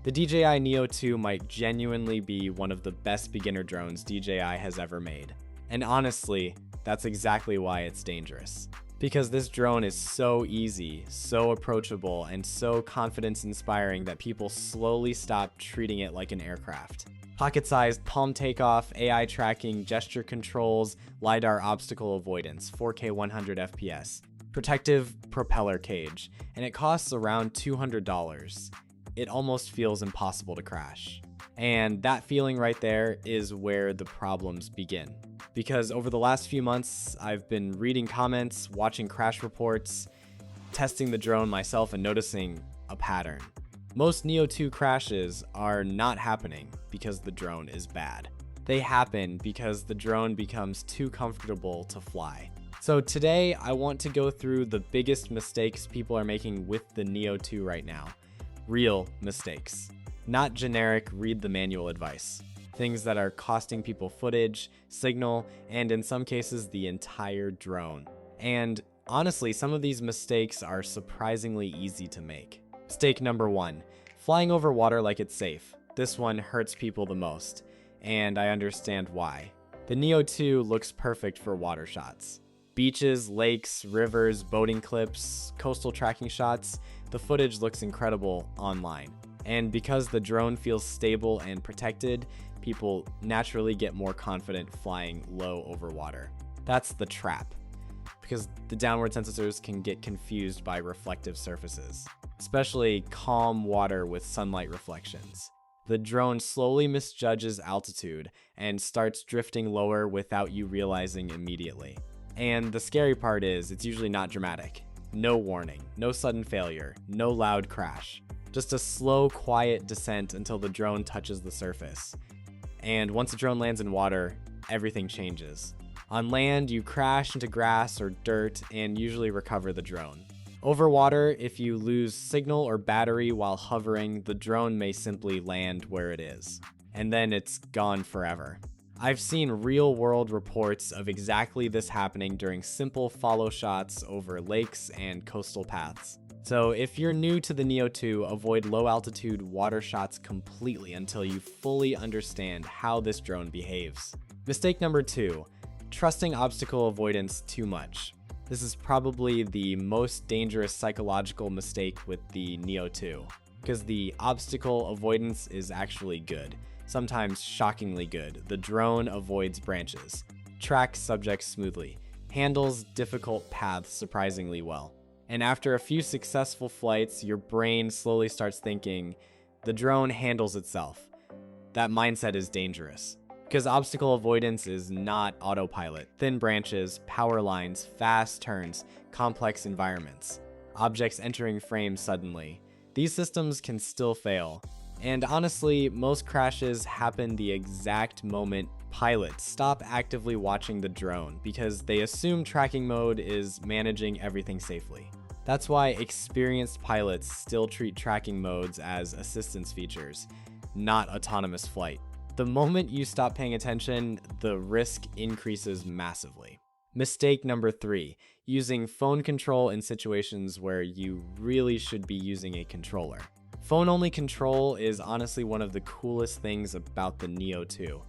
The DJI Neo2 might genuinely be one of the best beginner drones DJI has ever made. And honestly, that's exactly why it's dangerous. Because this drone is so easy, so approachable, and so confidence-inspiring that people slowly stop treating it like an aircraft. Pocket-sized palm takeoff, AI tracking, gesture controls, LiDAR obstacle avoidance, 4K 100 FPS, protective propeller cage, and it costs around $200. It almost feels impossible to crash. And that feeling right there is where the problems begin. Because over the last few months, I've been reading comments, watching crash reports, testing the drone myself, and noticing a pattern. Most Neo2 crashes are not happening because the drone is bad. They happen because the drone becomes too comfortable to fly. So today, I want to go through the biggest mistakes people are making with the Neo2 right now. Real mistakes. Not generic read the manual advice. Things that are costing people footage, signal, and in some cases the entire drone. And honestly, some of these mistakes are surprisingly easy to make. Mistake number 1, flying over water like it's safe. This one hurts people the most, and I understand why. The Neo2 looks perfect for water shots. Beaches, lakes, rivers, boating clips, coastal tracking shots, the footage looks incredible online. And because the drone feels stable and protected, people naturally get more confident flying low over water. That's the trap, because the downward sensors can get confused by reflective surfaces, especially calm water with sunlight reflections. The drone slowly misjudges altitude and starts drifting lower without you realizing immediately. And the scary part is, it's usually not dramatic. No warning, no sudden failure, no loud crash. Just a slow, quiet descent until the drone touches the surface. And once the drone lands in water, everything changes. On land, you crash into grass or dirt and usually recover the drone. Over water, if you lose signal or battery while hovering, the drone may simply land where it is. And then it's gone forever. I've seen real-world reports of exactly this happening during simple follow shots over lakes and coastal paths. So if you're new to the Neo2, avoid low-altitude water shots completely until you fully understand how this drone behaves. Mistake number 2, trusting obstacle avoidance too much. This is probably the most dangerous psychological mistake with the Neo2, because the obstacle avoidance is actually good. Sometimes shockingly good. The drone avoids branches, tracks subjects smoothly, handles difficult paths surprisingly well. And after a few successful flights, your brain slowly starts thinking, the drone handles itself. That mindset is dangerous, because obstacle avoidance is not autopilot. Thin branches, power lines, fast turns, complex environments, objects entering frame suddenly. These systems can still fail. And honestly, most crashes happen the exact moment pilots stop actively watching the drone because they assume tracking mode is managing everything safely. That's why experienced pilots still treat tracking modes as assistance features, not autonomous flight. The moment you stop paying attention, the risk increases massively. Mistake number 3, using phone control in situations where you really should be using a controller. Phone-only control is honestly one of the coolest things about the Neo2.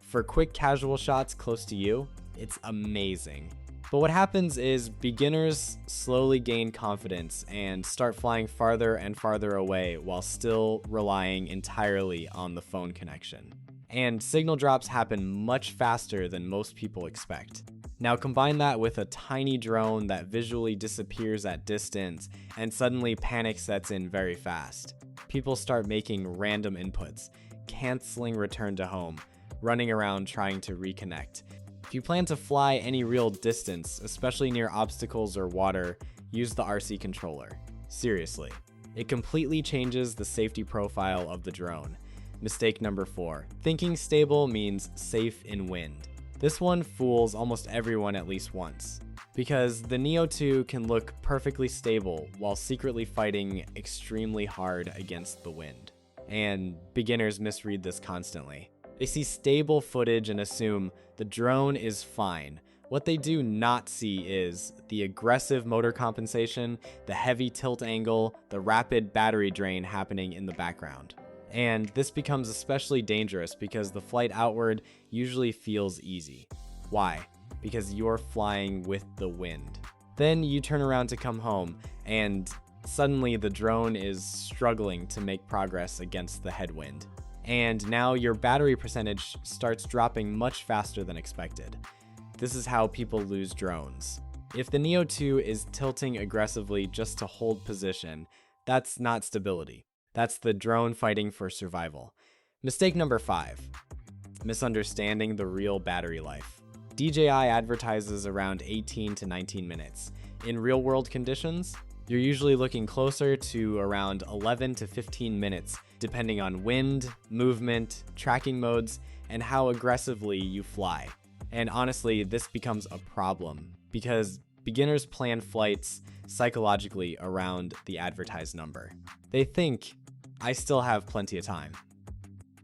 For quick casual shots close to you, it's amazing. But what happens is beginners slowly gain confidence and start flying farther and farther away while still relying entirely on the phone connection. And signal drops happen much faster than most people expect. Now combine that with a tiny drone that visually disappears at distance, and suddenly panic sets in very fast. People start making random inputs, canceling return to home, running around trying to reconnect. If you plan to fly any real distance, especially near obstacles or water, use the RC controller. Seriously. It completely changes the safety profile of the drone. Mistake number 4, thinking stable means safe in wind. This one fools almost everyone at least once, because the Neo2 can look perfectly stable while secretly fighting extremely hard against the wind. And beginners misread this constantly. They see stable footage and assume the drone is fine. What they do not see is the aggressive motor compensation, the heavy tilt angle, the rapid battery drain happening in the background. And this becomes especially dangerous because the flight outward usually feels easy. Why? Because you're flying with the wind. Then you turn around to come home, and suddenly the drone is struggling to make progress against the headwind. And now your battery percentage starts dropping much faster than expected. This is how people lose drones. If the Neo2 is tilting aggressively just to hold position, that's not stability. That's the drone fighting for survival. Mistake number 5, misunderstanding the real battery life. DJI advertises around 18 to 19 minutes. In real-world conditions, you're usually looking closer to around 11 to 15 minutes, depending on wind, movement, tracking modes, and how aggressively you fly. And honestly, this becomes a problem because beginners plan flights psychologically around the advertised number. They think, I still have plenty of time.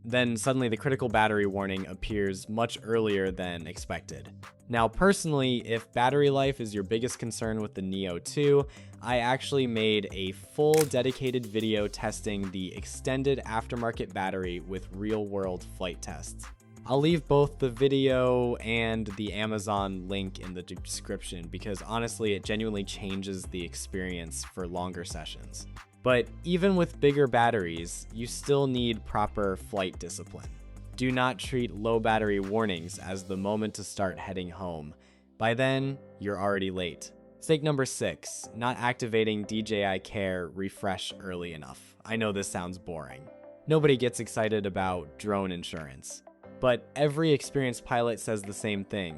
Then suddenly the critical battery warning appears much earlier than expected. Now personally, if battery life is your biggest concern with the Neo2, I actually made a full dedicated video testing the extended aftermarket battery with real-world flight tests. I'll leave both the video and the Amazon link in the description because honestly it genuinely changes the experience for longer sessions. But even with bigger batteries, you still need proper flight discipline. Do not treat low battery warnings as the moment to start heading home. By then, you're already late. Mistake number 6, not activating DJI Care refresh early enough. I know this sounds boring. Nobody gets excited about drone insurance. But every experienced pilot says the same thing.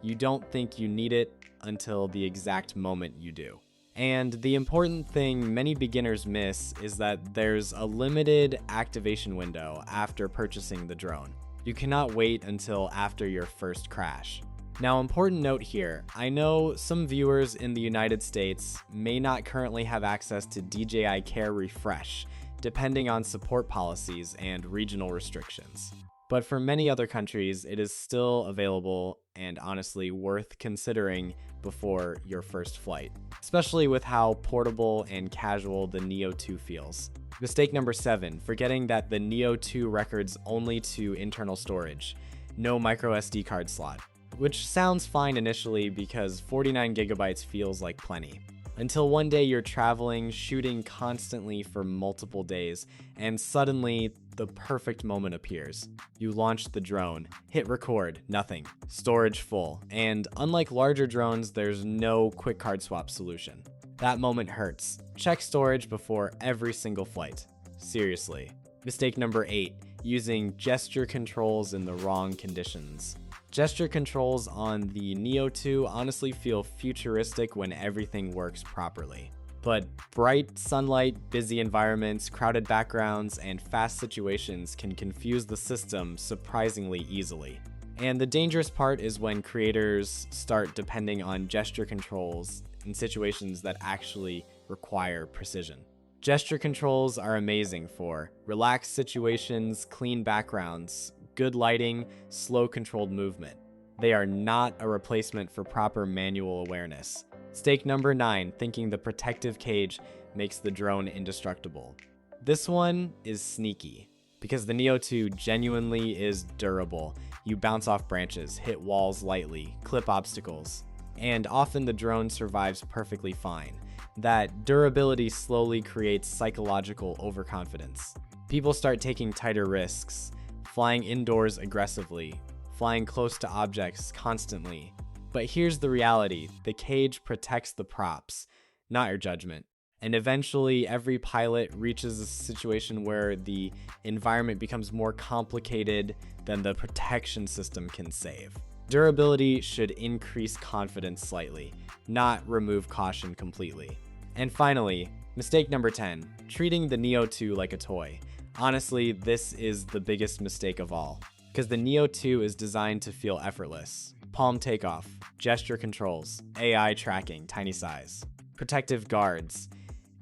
You don't think you need it until the exact moment you do. And the important thing many beginners miss is that there's a limited activation window after purchasing the drone. You cannot wait until after your first crash. Now, important note here, I know some viewers in the United States may not currently have access to DJI Care Refresh, depending on support policies and regional restrictions. But for many other countries, it is still available and honestly worth considering before your first flight, especially with how portable and casual the Neo2 feels. Mistake number 7, forgetting that the Neo2 records only to internal storage, no micro SD card slot, which sounds fine initially because 49 gigabytes feels like plenty. Until one day you're traveling, shooting constantly for multiple days, and suddenly the perfect moment appears. You launch the drone, hit record, nothing, storage full, and unlike larger drones, there's no quick card swap solution. That moment hurts. Check storage before every single flight. Seriously. Mistake number 8, using gesture controls in the wrong conditions. Gesture controls on the Neo2 honestly feel futuristic when everything works properly. But bright sunlight, busy environments, crowded backgrounds, and fast situations can confuse the system surprisingly easily. And the dangerous part is when creators start depending on gesture controls in situations that actually require precision. Gesture controls are amazing for relaxed situations, clean backgrounds, good lighting, slow controlled movement. They are not a replacement for proper manual awareness. Mistake number 9, thinking the protective cage makes the drone indestructible. This one is sneaky, because the Neo2 genuinely is durable. You bounce off branches, hit walls lightly, clip obstacles, and often the drone survives perfectly fine. That durability slowly creates psychological overconfidence. People start taking tighter risks, flying indoors aggressively, flying close to objects constantly. But here's the reality, the cage protects the props, not your judgment. And eventually every pilot reaches a situation where the environment becomes more complicated than the protection system can save. Durability should increase confidence slightly, not remove caution completely. And finally, mistake number 10, treating the Neo2 like a toy. Honestly, this is the biggest mistake of all, because the Neo2 is designed to feel effortless. Palm takeoff, gesture controls, AI tracking, tiny size, protective guards.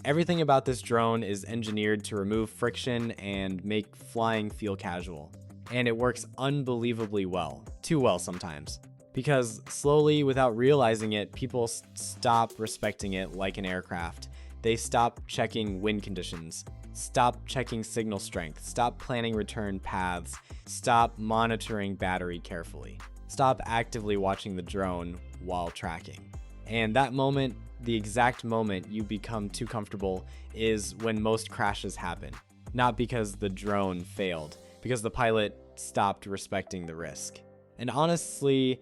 Everything about this drone is engineered to remove friction and make flying feel casual. And it works unbelievably well, too well sometimes. Because slowly, without realizing it, people stop respecting it like an aircraft. They stop checking wind conditions, Stop checking signal strength, stop planning return paths, stop monitoring battery carefully. Stop actively watching the drone while tracking. And that moment, the exact moment you become too comfortable, is when most crashes happen. Not because the drone failed, because the pilot stopped respecting the risk. And honestly,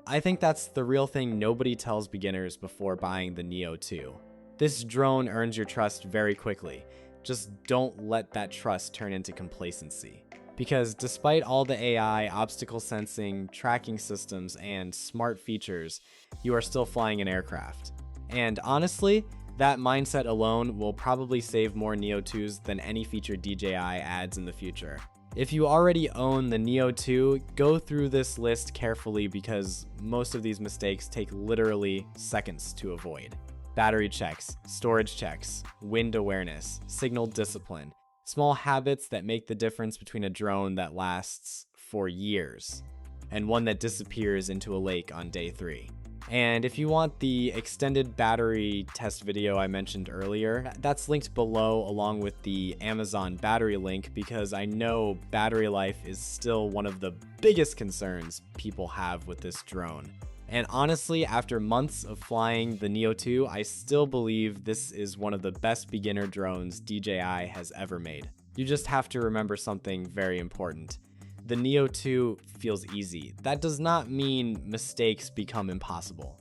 I think that's the real thing nobody tells beginners before buying the Neo2. This drone earns your trust very quickly. Just don't let that trust turn into complacency. Because despite all the AI, obstacle sensing, tracking systems, and smart features, you are still flying an aircraft. And honestly, that mindset alone will probably save more Neo2s than any feature DJI adds in the future. If you already own the Neo2, go through this list carefully because most of these mistakes take literally seconds to avoid. Battery checks, storage checks, wind awareness, signal discipline, small habits that make the difference between a drone that lasts for years and one that disappears into a lake on day 3. And if you want the extended battery test video I mentioned earlier, that's linked below along with the Amazon battery link because I know battery life is still one of the biggest concerns people have with this drone. And honestly, after months of flying the Neo2, I still believe this is one of the best beginner drones DJI has ever made. You just have to remember something very important. The Neo2 feels easy. That does not mean mistakes become impossible.